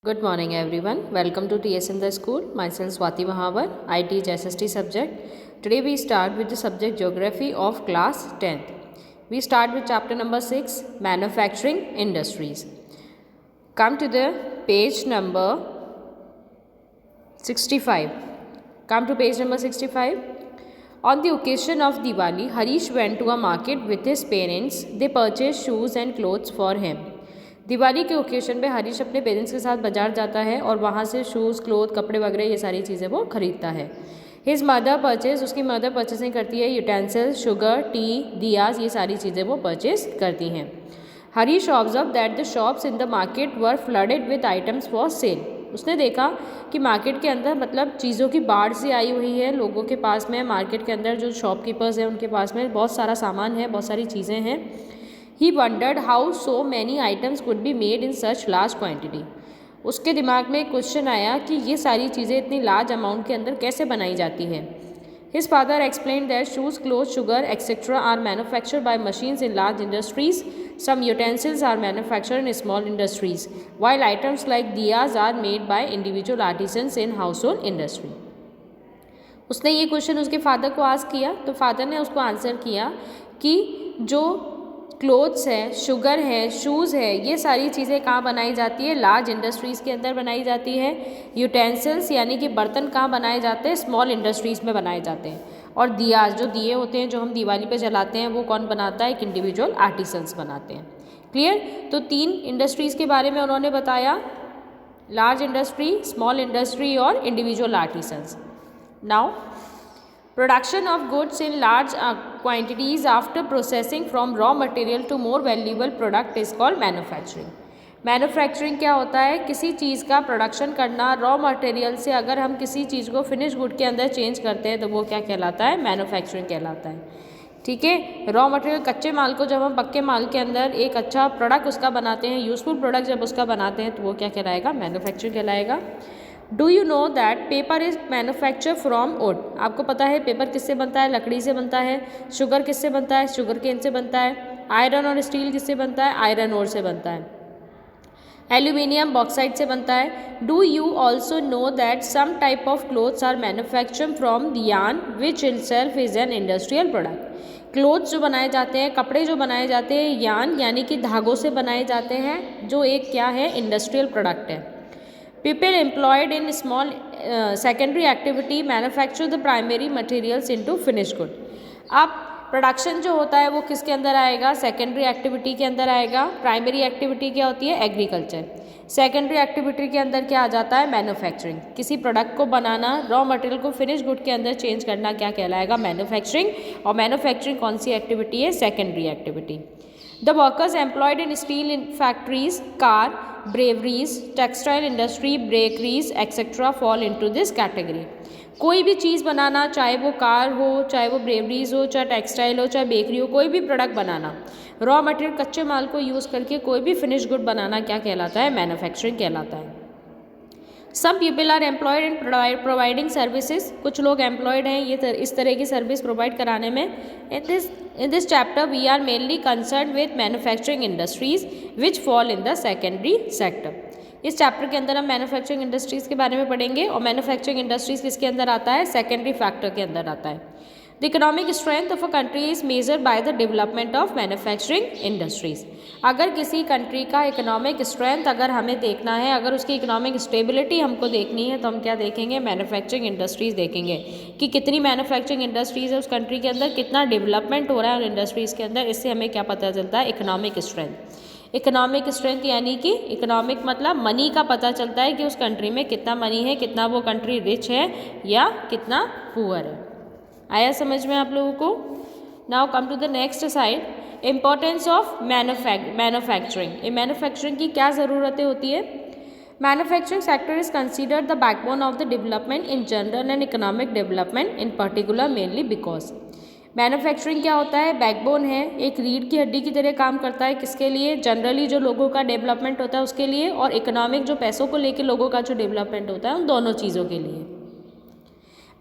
Good morning everyone. Welcome to TS in the School. Myself Swati Mahavar. I teach SST subject. Today we start with the subject Geography of class 10th. We start with chapter number 6, Manufacturing Industries. Come to the page number 65. Come to page number 65. On the occasion of Diwali, Harish went to a market with his parents. They purchased shoes and clothes for him. Diwali के occasion पे हरीश अपने parents के साथ बाजार जाता है और वहाँ से शूज़ क्लोथ कपड़े वगैरह ये सारी चीज़ें वो खरीदता है. हिज मदर परचेज, उसकी मदर परचेसिंग करती है यूटेंसिल्स, शुगर, टी, दियाज, ये सारी चीज़ें वो परचेज करती हैं. Harish observe that the shops in the market were flooded with items for sale. उसने देखा कि मार्केट के अंदर मतलब चीज़ों की बाढ़ सी आई हुई है. लोगों के पास में मार्केट के अंदर जो शॉपकीपर्स हैं उनके पास में बहुत सारा सामान है, बहुत सारी चीज़ें हैं. He wondered how so many items could be made in such large quantity. उसके दिमाग में एक क्वेश्चन आया कि ये सारी चीज़ें इतनी लार्ज अमाउंट के अंदर कैसे बनाई जाती हैं. His father explained that shoes, clothes, sugar, etc. are manufactured by machines in large industries. Some utensils are manufactured in small industries, while items like diyas are made by individual artisans in household industry. उसने ये question उसके father को ask किया तो father ने उसको answer किया कि जो क्लोथ्स है, शुगर है, शूज़ है, ये सारी चीज़ें कहाँ बनाई जाती है? लार्ज इंडस्ट्रीज़ के अंदर बनाई जाती है. यूटेंसिल्स यानी कि बर्तन कहाँ बनाए जाते हैं? स्मॉल इंडस्ट्रीज़ में बनाए जाते हैं. और दियाज, जो दिए होते हैं जो हम दिवाली पे जलाते हैं, वो कौन बनाता है? एक इंडिविजुअल आर्टिसंस बनाते हैं. क्लियर? तो 3 इंडस्ट्रीज़ के बारे में उन्होंने बताया, लार्ज इंडस्ट्री, स्मॉल इंडस्ट्री और individual artisans. Now production of goods in large quantities after processing from raw material to more valuable product is called manufacturing. Manufacturing क्या होता है? किसी चीज़ का प्रोडक्शन करना. रॉ मटेरियल से अगर हम किसी चीज़ को फिनिश गुड के अंदर चेंज करते हैं तो वो क्या कहलाता है? मैन्युफैक्चरिंग कहलाता है. ठीक है. रॉ मटेरियल कच्चे माल को जब हम पक्के माल के अंदर एक अच्छा प्रोडक्ट उसका बनाते हैं, यूजफुल प्रोडक्ट जब उसका बनाते हैं तो वो क्या कहलाएगा? मैन्युफैक्चरिंग कहलाएगा. Do you know that paper is manufacture from would. आपको पता है पेपर किससे बनता है? लकड़ी से बनता है. शुगर किससे बनता है? शुगर केन से बनता है. आयरन और स्टील किससे बनता है? आयरन ओर से बनता है. एल्यूमिनियम बॉक्साइट से बनता है. Do you also know that some type of clothes are manufacture from yarn which itself is an industrial product. Clothes जो बनाए जाते हैं, कपड़े जो बनाए जाते हैं, यार्न यानी कि धागों से बनाए जाते हैं, जो एक क्या है? इंडस्ट्रियल प्रोडक्ट है. People employed in small secondary activity manufacture the primary materials into finished good. अब प्रोडक्शन जो होता है वो किसके अंदर आएगा? सेकेंडरी एक्टिविटी के अंदर आएगा. प्राइमरी एक्टिविटी क्या होती है? एग्रीकल्चर. सेकेंडरी एक्टिविटी के अंदर क्या आ जाता है? मैन्युफैक्चरिंग. किसी प्रोडक्ट को बनाना, रॉ मटेरियल को फिनिश गुड के अंदर चेंज करना क्या कहलाएगा? मैन्युफैक्चरिंग. और मैन्युफैक्चरिंग कौन सी एक्टिविटी है? Secondary activity. The workers employed in steel factories, car, breweries, textile industry, bakeries, etc. fall into this category. कोई भी चीज़ बनाना, चाहे वो कार हो, चाहे वो ब्रेवरीज हो, चाहे टेक्सटाइल हो, चाहे बेकरी हो, कोई भी प्रोडक्ट बनाना, रॉ मटेरियल कच्चे माल को यूज़ करके कोई भी फिनिश गुड बनाना क्या कहलाता है? मैन्युफैक्चरिंग कहलाता है. Some people are employed in providing services. कुछ लोग एम्प्लॉयड हैं ये इस तरह की सर्विस प्रोवाइड कराने में. In this chapter we are mainly concerned with manufacturing industries which fall in the secondary sector. इस चैप्टर के अंदर हम मैन्युफैक्चरिंग इंडस्ट्रीज़ के बारे में पढ़ेंगे और मैन्युफैक्चरिंग इंडस्ट्रीज़ किसके अंदर आता है? सेकेंडरी फैक्टर के अंदर आता है. The economic strength of a country is measured by the development of manufacturing industries. अगर किसी कंट्री का इकोनॉमिक स्ट्रेंथ अगर हमें देखना है, अगर उसकी इकोनॉमिक स्टेबिलिटी हमको देखनी है तो हम क्या देखेंगे? मैन्युफैक्चरिंग इंडस्ट्रीज़ देखेंगे कि कितनी मैन्युफैक्चरिंग इंडस्ट्रीज़ है उस कंट्री के अंदर, कितना डेवलपमेंट हो रहा है उन इंडस्ट्रीज़ के अंदर. इससे हमें क्या पता चलता है? Economic strength. इकोनॉमिक स्ट्रेंथ यानी कि इकोनॉमिक मतलब मनी का पता चलता है कि उस कंट्री में कितना मनी है, कितना वो कंट्री रिच है या कितना पुअर है. आया समझ में आप लोगों को? Now come to the next side. Importance of manufacturing. ये मैन्युफैक्चरिंग की क्या ज़रूरतें होती है? Manufacturing sector is considered the backbone of the development in general and economic development in particular mainly because. Manufacturing क्या होता है? बैकबोन है, एक रीढ़ की हड्डी की तरह काम करता है. किसके लिए? जनरली जो लोगों का डेवलपमेंट होता है उसके लिए, और इकोनॉमिक जो पैसों को लेकर लोगों का जो डेवलपमेंट होता है उन दोनों चीज़ों के लिए.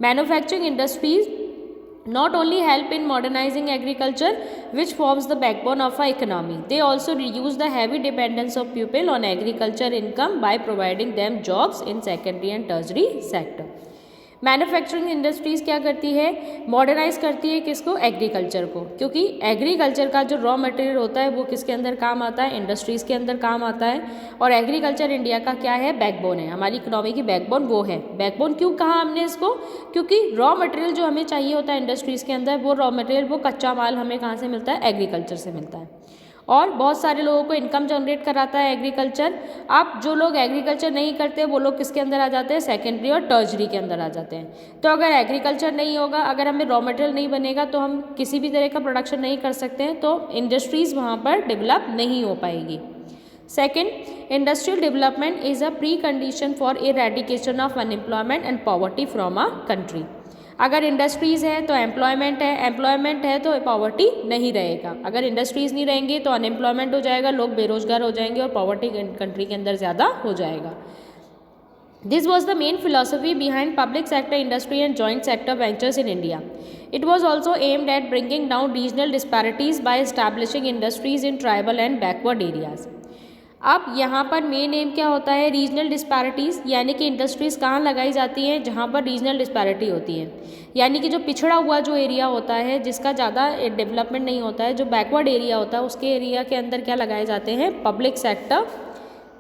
Manufacturing industries not only help in modernizing agriculture, which forms the backbone of our economy, they also reduce the heavy dependence of people on agriculture income by providing them jobs in secondary and tertiary sector. Manufacturing industries क्या करती है, modernise करती है किसको, agriculture को, क्योंकि agriculture का जो रॉ मटेरियल होता है वो किसके अंदर काम आता है, इंडस्ट्रीज़ के अंदर काम आता है। और एग्रीकल्चर इंडिया का क्या है, बैकबोन है, हमारी इकोनॉमी की बैकबोन वो है। बैकबोन क्यों कहा हमने इसको, क्योंकि रॉ मटेरियल जो हमें चाहिए होता है इंडस्ट्रीज़ के अंदर, वो रॉ मटेरियल, वो कच्चा माल हमें कहाँ से मिलता है, एग्रीकल्चर से मिलता है। और बहुत सारे लोगों को इनकम जनरेट कराता है एग्रीकल्चर। अब जो लोग एग्रीकल्चर नहीं करते वो लोग किसके अंदर आ जाते हैं, सेकेंडरी और टर्जरी के अंदर आ जाते हैं। तो अगर एग्रीकल्चर नहीं होगा, अगर हमें रॉ मटेरियल नहीं बनेगा, तो हम किसी भी तरह का प्रोडक्शन नहीं कर सकते हैं, तो इंडस्ट्रीज़ वहाँ पर डेवलप नहीं हो पाएगी। Second, industrial development is a pre condition for eradication of unemployment and poverty from a country. अगर इंडस्ट्रीज़ है तो एम्प्लॉयमेंट है तो पॉवर्टी नहीं रहेगा। अगर इंडस्ट्रीज़ नहीं रहेंगी तो अनएम्प्लॉयमेंट हो जाएगा, लोग बेरोजगार हो जाएंगे और पॉवर्टी कंट्री के अंदर ज़्यादा हो जाएगा। This was the main philosophy behind public sector industry and joint sector ventures in India. It was also aimed at bringing down regional disparities by establishing industries in tribal and backward areas. अब यहाँ पर main M क्या होता है, regional disparities, यानी कि industries कहाँ लगाई जाती हैं, जहाँ पर रीजनल डिस्पैरिटी होती है, यानी कि जो पिछड़ा हुआ जो एरिया होता है, जिसका ज़्यादा डेवलपमेंट नहीं होता है, जो बैकवर्ड एरिया होता है, उसके एरिया के अंदर क्या लगाए जाते हैं, पब्लिक सेक्टर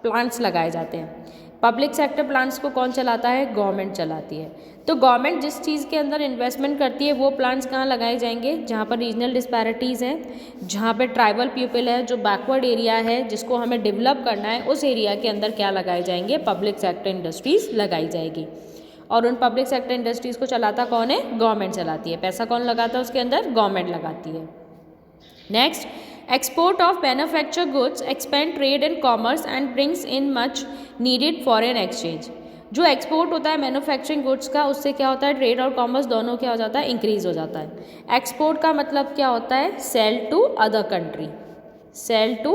प्लांट्स लगाए जाते हैं। पब्लिक सेक्टर प्लांट्स को कौन चलाता है, गवर्नमेंट चलाती है। तो गवर्नमेंट जिस चीज़ के अंदर इन्वेस्टमेंट करती है वो प्लांट्स कहाँ लगाए जाएंगे, जहाँ पर रीजनल डिस्पैरिटीज़ हैं, जहाँ पे ट्राइबल पीपल है, जो बैकवर्ड एरिया है जिसको हमें डेवलप करना है, उस एरिया के अंदर क्या लगाए जाएंगे, पब्लिक सेक्टर इंडस्ट्रीज़ लगाई जाएगी। और उन पब्लिक सेक्टर इंडस्ट्रीज़ को चलाता कौन है, गवर्नमेंट चलाती है। पैसा कौन लगाता है उसके अंदर, गवर्नमेंट लगाती है। Next, export of manufacture goods expand trade and commerce and brings in much needed foreign exchange. जो एक्सपोर्ट होता है मैन्युफैक्चरिंग गुड्स का, उससे क्या होता है, ट्रेड और कॉमर्स दोनों क्या हो जाता है, इंक्रीज हो जाता है। एक्सपोर्ट का मतलब क्या होता है, sell to other country, sell to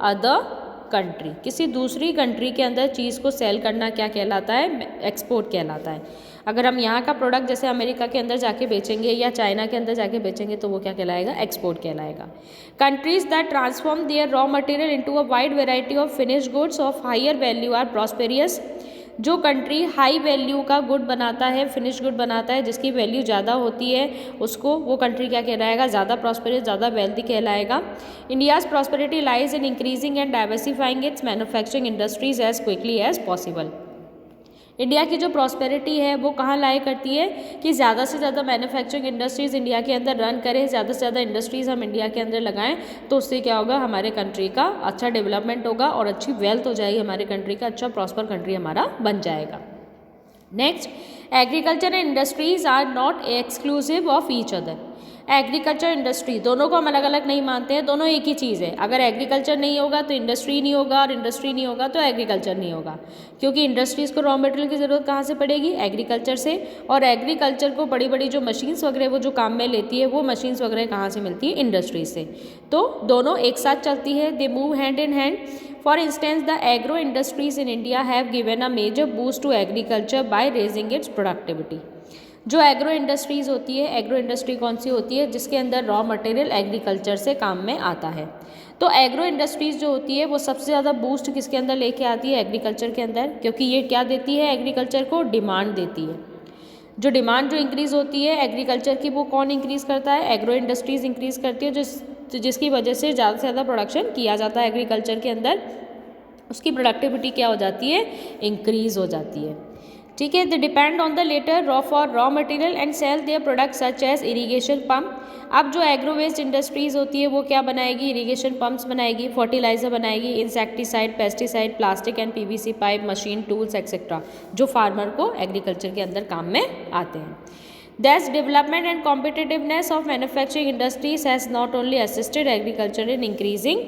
other country, किसी दूसरी कंट्री के अंदर चीज़ को सेल करना क्या कहलाता है, एक्सपोर्ट कहलाता है। अगर हम यहाँ का प्रोडक्ट जैसे अमेरिका के अंदर जाके बेचेंगे या चाइना के अंदर जाके बेचेंगे तो वो क्या कहलाएगा, एक्सपोर्ट कहलाएगा। Countries that transform their raw material into a wide variety of finished goods of higher value are prosperous. जो कंट्री हाई वैल्यू का गुड बनाता है, फिनिश गुड बनाता है, जिसकी वैल्यू ज़्यादा होती है, उसको वो कंट्री क्या कहलाएगा, ज़्यादा प्रॉस्पेरियस, ज़्यादा वेल्थी कहलाएगा। India's prosperity lies in increasing and diversifying its manufacturing industries as quickly as possible. India की जो प्रॉस्पेरिटी है वो कहाँ लाया करती है कि ज़्यादा से ज़्यादा मैन्युफैक्चरिंग इंडस्ट्रीज़ इंडिया के अंदर रन करें, ज़्यादा से ज़्यादा इंडस्ट्रीज़ हम इंडिया के अंदर लगाएं, तो उससे क्या होगा, हमारे कंट्री का अच्छा डेवलपमेंट होगा और अच्छी वेल्थ हो जाएगी हमारे कंट्री का, अच्छा प्रॉस्पर कंट्री हमारा बन जाएगा। Next, agriculture and industries are not exclusive of each other. Agriculture industry दोनों को हम अलग अलग नहीं मानते हैं, दोनों एक ही चीज़ है। अगर एग्रीकल्चर नहीं होगा तो इंडस्ट्री नहीं होगा, और इंडस्ट्री नहीं होगा तो एग्रीकल्चर नहीं होगा, क्योंकि इंडस्ट्रीज़ को रॉ मटेरियल की ज़रूरत कहाँ से पड़ेगी, एग्रीकल्चर से। और एग्रीकल्चर को बड़ी बड़ी जो मशीन्स वगैरह वो जो काम में लेती है, वो मशीन्स वगैरह कहाँ से मिलती है, इंडस्ट्री से। तो दोनों एक साथ चलती है, they move hand in hand. For instance the agro industries in India have given a major boost to agriculture by raising its productivity. जो एग्रो इंडस्ट्रीज़ होती है, एग्रो इंडस्ट्री कौन सी होती है, जिसके अंदर रॉ मटेरियल एग्रीकल्चर से काम में आता है। तो एग्रो इंडस्ट्रीज़ जो होती है वो सबसे ज़्यादा बूस्ट किसके अंदर लेके आती है, एग्रीकल्चर के अंदर, क्योंकि ये क्या देती है, एग्रीकल्चर को डिमांड देती है। जो डिमांड जो इंक्रीज़ होती है एग्रीकल्चर की, वो कौन इंक्रीज़ करता है, एग्रो इंडस्ट्रीज़ इंक्रीज़ करती है, जिसकी वजह से ज़्यादा से ज़्यादा प्रोडक्शन किया जाता है एग्रीकल्चर के अंदर, उसकी प्रोडक्टिविटी क्या हो जाती है, इंक्रीज़ हो जाती है। ठीक है, they depend on the latter raw for raw material and sell their product such as irrigation pump. अब जो एग्रो वेस्ट इंडस्ट्रीज़ होती है वो क्या बनाएगी, इरीगेशन पम्प्स बनाएगी, फर्टिलाइजर बनाएगी, insecticide, pesticide, plastic and PVC pipe, machine, tools etcetera, जो फार्मर को एग्रीकल्चर के अंदर काम में आते हैं। Thus, development and competitiveness of manufacturing industries has not only assisted agriculture in increasing,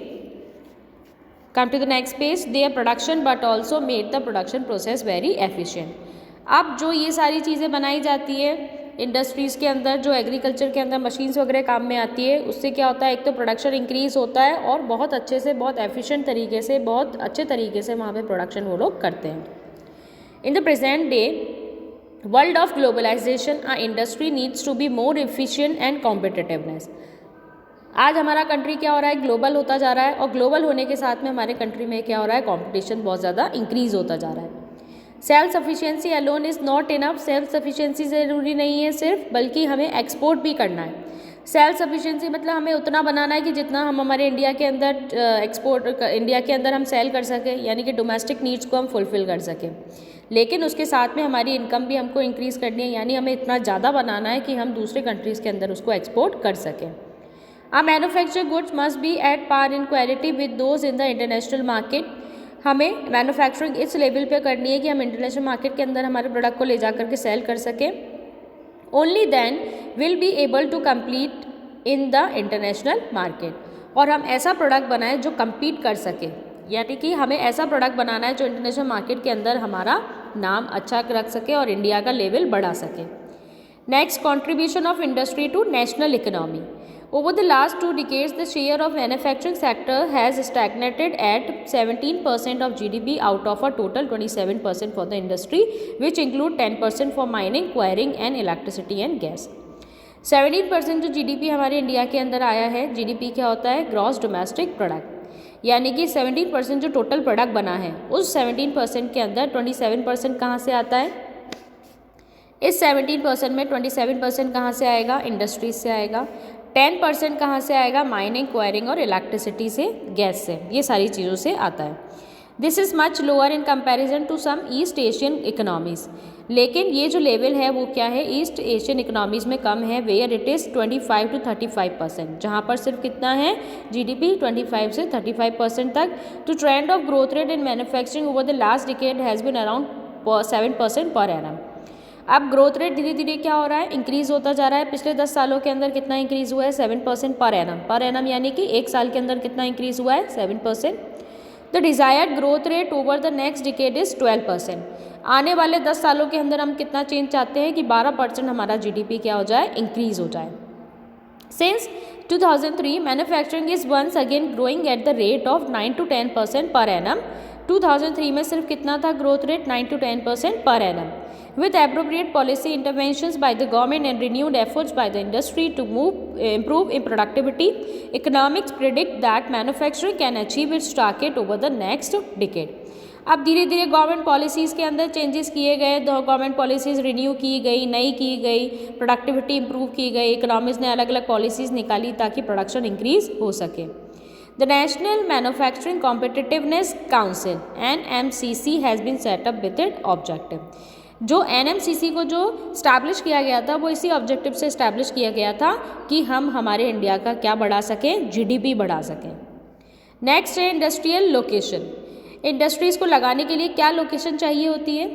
come to the next page, their production but also made the production process very efficient. अब जो ये सारी चीज़ें बनाई जाती है इंडस्ट्रीज़ के अंदर, जो एग्रीकल्चर के अंदर मशीन्स वगैरह काम में आती है, उससे क्या होता है, एक तो प्रोडक्शन इंक्रीज़ होता है और बहुत अच्छे से, बहुत एफिशिएंट तरीके से, बहुत अच्छे तरीके से वहाँ पे प्रोडक्शन वो लोग करते हैं। In the present day world of globalization a industry needs to be more efficient and competitiveness. आज हमारा कंट्री क्या हो रहा है, ग्लोबल होता जा रहा है, और ग्लोबल होने के साथ में हमारे कंट्री में क्या हो रहा है, कंपटीशन बहुत ज़्यादा इंक्रीज होता जा रहा है। Self sufficiency alone is not enough. Self sufficiency ज़रूरी नहीं है सिर्फ, बल्कि हमें एक्सपोर्ट भी करना है। सेल्फ सफिशिएंसी मतलब हमें उतना बनाना है कि जितना हम हमारे इंडिया के अंदर इंडिया के अंदर हम सेल कर सकें, यानी कि डोमेस्टिक नीड्स को हम फुलफ़िल कर सकें। लेकिन उसके साथ में हमारी इनकम भी हमको इंक्रीज़ करनी है, यानी हमें इतना ज़्यादा बनाना है कि हम दूसरे कंट्रीज़ के अंदर उसको एक्सपोर्ट कर सकें। A manufacture goods must be at par in quality with those in the international market. हमें मैन्युफैक्चरिंग इस लेवल पे करनी है कि हम इंटरनेशनल मार्केट के अंदर हमारे प्रोडक्ट को ले जा करके सेल कर सकें। Only then will be able to compete in the international market. और हम ऐसा प्रोडक्ट बनाएं जो कम्पीट कर सके, यानी कि हमें ऐसा प्रोडक्ट बनाना है जो इंटरनेशनल मार्केट के अंदर हमारा नाम अच्छा रख सके और इंडिया का लेवल बढ़ा सके। Next, contribution of industry to national economy. Over the last 2 decades, the share of manufacturing sector has stagnated at 17% of GDP out of a total 27% for the industry, which include 10% for mining, quarrying and electricity and gas. 17% जो GDP हमारे India के अंदर आया है, GDP क्या होता है, gross domestic product, यानी कि 17% जो टोटल प्रोडक्ट बना है, उस 17% के अंदर 27% कहाँ से आता है? इस 17% में 27% कहाँ से आएगा? इंडस्ट्रीज से आएगा। 10% कहाँ से आएगा? माइनिंग, क्वायरिंग और इलेक्ट्रिसिटी से, गैस से, ये सारी चीज़ों से आता है। This is much lower in comparison to some East Asian economies. लेकिन ये जो लेवल है वो क्या है, ईस्ट एशियन इकोनॉमीज़ में कम है, वेयर इट इज़ 25 to 35%, जहाँ पर सिर्फ कितना है, जीडीपी 25 से 35% तक। तो trend of growth rate in manufacturing over the last decade has been around 7% per annum. अब ग्रोथ रेट धीरे धीरे क्या हो रहा है, इंक्रीज़ होता जा रहा है। पिछले 10 सालों के अंदर कितना इंक्रीज़ हुआ है? 7% पर एनम। पर एनम यानी कि एक साल के अंदर कितना इंक्रीज़ हुआ है? 7%। The desired growth rate over the next decade is 12%। आने वाले 10 सालों के अंदर हम कितना चेंज चाहते हैं कि 12% हमारा जीडीपी क्या हो जाए, इंक्रीज़ हो जाए। Since 2003 manufacturing is once again growing at the rate of 9 to 10% per annum. 2003 में सिर्फ कितना था growth rate? 9 to 10% per annum. With appropriate policy interventions by the government and renewed efforts by the industry to improve in productivity, economics predict that manufacturing can achieve its target over the next decade. अब धीरे धीरे government policies के अंदर changes किए गए, government policies renew की गई, नई की गई, प्रोडक्टिविटी इंप्रूव की गई, इकोनॉमिक्स ने अलग अलग पॉलिसीज़ निकाली ताकि प्रोडक्शन इंक्रीज हो सके। The National Manufacturing Competitiveness Council (NMCC) has been set up with its objective. जो NMCC को जो स्टैब्लिश किया गया था वो इसी ऑब्जेक्टिव से इस्टेब्लिश किया गया था कि हम हमारे इंडिया का क्या बढ़ा सकें, जीडीपी बढ़ा सकें। नेक्स्ट है इंडस्ट्रियल लोकेशन। इंडस्ट्रीज़ को लगाने के लिए क्या लोकेशन चाहिए होती है?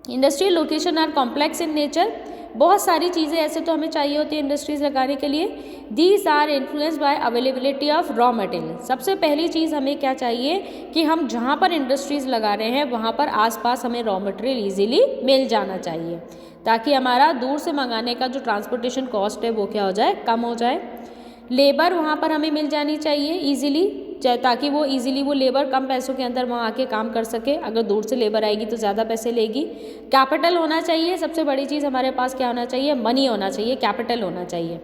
Industrial location are complex in nature. बहुत सारी चीज़ें ऐसे तो हमें चाहिए होती है इंडस्ट्रीज़ लगाने के लिए। These are influence by availability of raw material. सबसे पहली चीज़ हमें क्या चाहिए कि हम जहाँ पर इंडस्ट्रीज़ लगा रहे हैं वहाँ पर आसपास हमें रॉ मटेरियल इजीली मिल जाना चाहिए, ताकि हमारा दूर से मंगाने का जो ट्रांसपोर्टेशन कॉस्ट है वो क्या हो जाए, कम हो जाए। लेबर वहाँ पर हमें मिल जानी चाहिए ईजिली, ताकि वो ईजिली वो लेबर कम पैसों के अंदर वहाँ आके काम कर सके। अगर दूर से लेबर आएगी तो ज़्यादा पैसे लेगी। कैपिटल होना चाहिए, सबसे बड़ी चीज़ हमारे पास क्या होना चाहिए, मनी होना चाहिए, कैपिटल होना चाहिए।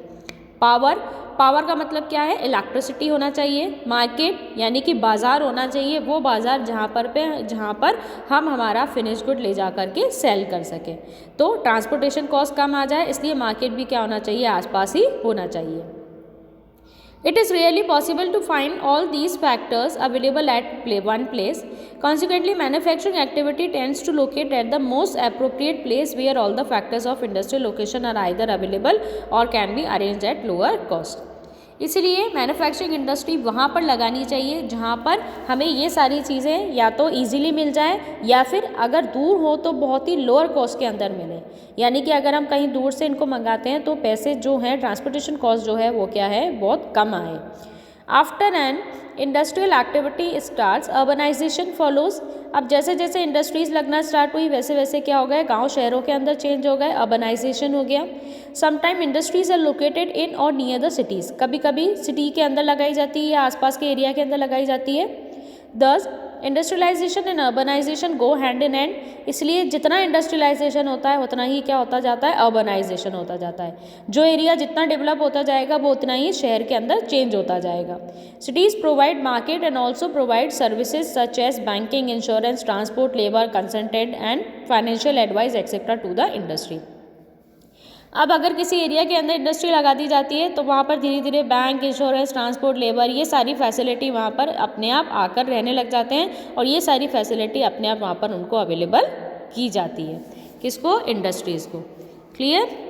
पावर, पावर का मतलब क्या है, इलेक्ट्रिसिटी होना चाहिए। मार्केट यानी कि बाज़ार होना चाहिए, वो बाज़ार जहाँ पर हम हमारा फिनिश गुड ले जा कर के सेल कर सकें। तो ट्रांसपोर्टेशन कॉस्ट कम आ जाए, इसलिए मार्केट भी क्या होना चाहिए, आसपास ही होना चाहिए। It is rarely possible to find all these factors available at one place. Consequently, manufacturing activity tends to locate at the most appropriate place where all the factors of industrial location are either available or can be arranged at lower cost. इसलिए manufacturing industry वहाँ पर लगानी चाहिए जहाँ पर हमें ये सारी चीज़ें या तो इजीली मिल जाए या फिर अगर दूर हो तो बहुत ही लोअर कॉस्ट के अंदर मिले। यानी कि अगर हम कहीं दूर से इनको मंगाते हैं तो पैसे जो हैं, ट्रांसपोर्टेशन कॉस्ट जो है वो क्या है, बहुत कम आए। After an industrial activity starts, urbanization follows. अब जैसे जैसे इंडस्ट्रीज़ लगना स्टार्ट हुई वैसे वैसे क्या हो गए, गांव शहरों के अंदर चेंज हो गए, अर्बनाइजेशन हो गया। Sometime industries are located in और नियर द सिटीज़। कभी कभी सिटी के अंदर लगाई जाती है या आसपास के एरिया के अंदर लगाई जाती है। Thus industrialization and urbanization go hand in hand, इसलिए जितना इंडस्ट्रियलाइजेशन होता है उतना ही क्या होता जाता है, अर्बनाइजेशन होता जाता है। जो एरिया जितना डेवलप होता जाएगा वो उतना ही शहर के अंदर चेंज होता जाएगा। Cities provide market and also provide services such as banking, insurance, transport, labour, consultant and financial advice etcetera to the industry. अब अगर किसी एरिया के अंदर इंडस्ट्री लगा दी जाती है तो वहाँ पर धीरे धीरे बैंक, इंश्योरेंस, ट्रांसपोर्ट, लेबर, ये सारी फैसिलिटी वहाँ पर अपने आप आकर रहने लग जाते हैं और ये सारी फैसिलिटी अपने आप वहाँ पर उनको अवेलेबल की जाती है। किसको? इंडस्ट्रीज़ को। क्लियर?